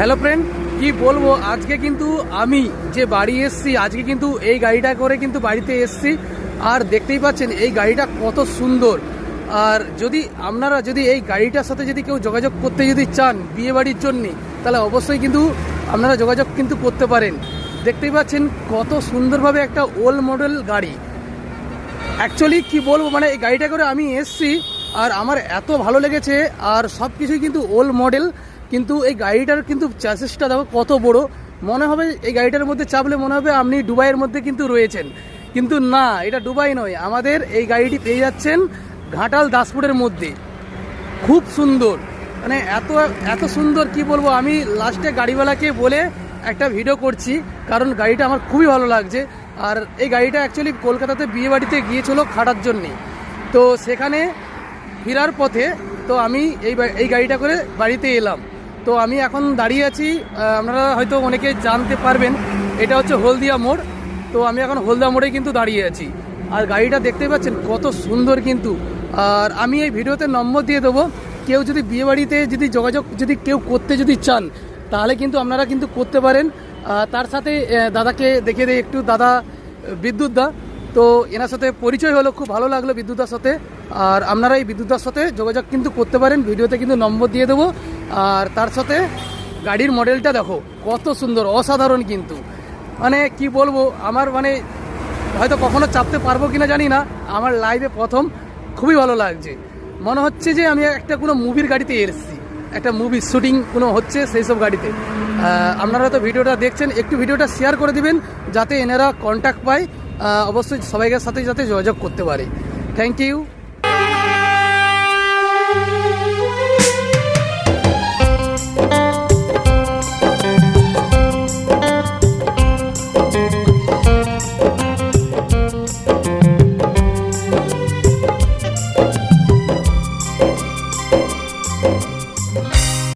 Hello friend, কি বলবো, আজকে কিন্তু আমি যে বাড়ি এসছি, আজকে কিন্তু এই গাড়িটা করে কিন্তু বাড়িতে এসছি। আর দেখতেই পাচ্ছেন এই গাড়িটা কত সুন্দর। আর আপনারা যদি এই গাড়িটার সাথে যদি কেউ যোগাযোগ করতে যদি চান বিয়ে বাড়ির জন্য, তাহলে অবশ্যই কিন্তু আপনারা যোগাযোগ কিন্তু করতে পারেন। দেখতেই পাচ্ছেন কত সুন্দরভাবে একটা ওল্ড মডেল গাড়ি। অ্যাকচুয়ালি কি বলবো, মানে এই গাড়িটা করে আমি এসছি আর আমার এত ভালো লেগেছে। আর সব কিছুই কিন্তু ওল্ড মডেল, কিন্তু এই গাড়িটার কিন্তু চ্যাসিসটা দেখো কত বড়। মনে হবে এই গাড়িটার মধ্যে চাপলে মনে হবে আপনি দুবাইয়ের মধ্যে কিন্তু রয়েছেন, কিন্তু না, এটা দুবাই নয়। আমাদের এই গাড়িটি পেয়ে যাচ্ছেন ঘাটাল দাসপুরের মধ্যে। খুব সুন্দর, মানে এত এত সুন্দর কি বলবো। আমি লাস্টে গাড়িওয়ালাকে বলে একটা ভিডিও করছি, কারণ গাড়িটা আমার খুবই ভালো লাগছে। আর এই গাড়িটা অ্যাকচুয়ালি কলকাতাতে বিয়ে বাড়িতে গিয়েছিল খাটার জন্যে, তো সেখানে ফেরার পথে তো আমি এই গাড়িটা করে বাড়িতে এলাম। তো আমি এখন দাঁড়িয়ে আছি, আপনারা হয়তো অনেকে জানতে পারবেন, এটা হচ্ছে হলদিয়া মোড়। তো আমি এখন হলদিয়া মোড়ে কিন্তু দাঁড়িয়ে আছি। আর গাড়িটা দেখতে পাচ্ছেন কত সুন্দর কিন্তু। আর আমি এই ভিডিওতে নম্বর দিয়ে দেবো, কেউ যদি বিয়েবাড়িতে যদি যোগাযোগ যদি কেউ করতে যদি চান, তাহলে কিন্তু আপনারা কিন্তু করতে পারেন। তার সাথে দাদাকে দেখে দেয় একটু, দাদা বিদ্যুৎ দা। তো এনার সাথে পরিচয় হলো, খুব ভালো লাগলো বিদ্যুৎদার সাথে। আর আপনারা এই বিদ্যুৎদার সাথে যোগাযোগ কিন্তু করতে পারেন, ভিডিওতে কিন্তু নম্বর দিয়ে দেবো। আর তার সাথে গাড়ির মডেলটা দেখো কত সুন্দর, অসাধারণ কিন্তু। মানে কি বলবো, আমার মানে হয়তো কখনো চাপতে পারবো কিনা জানি না, আমার লাইফে প্রথম খুবই ভালো লাগছে। মনে হচ্ছে যে আমি একটা কোনো মুভির গাড়িতে এসেছি, একটা মুভির শুটিং কোনো হচ্ছে সেই সব গাড়িতে। আপনারা তো ভিডিওটা দেখছেন, একটু ভিডিওটা শেয়ার করে দিবেন যাতে এনারা কন্ট্যাক্ট পায়, অবশ্যই সবাইকার সাথে যাতে যোগাযোগ করতে পারে। Thank you.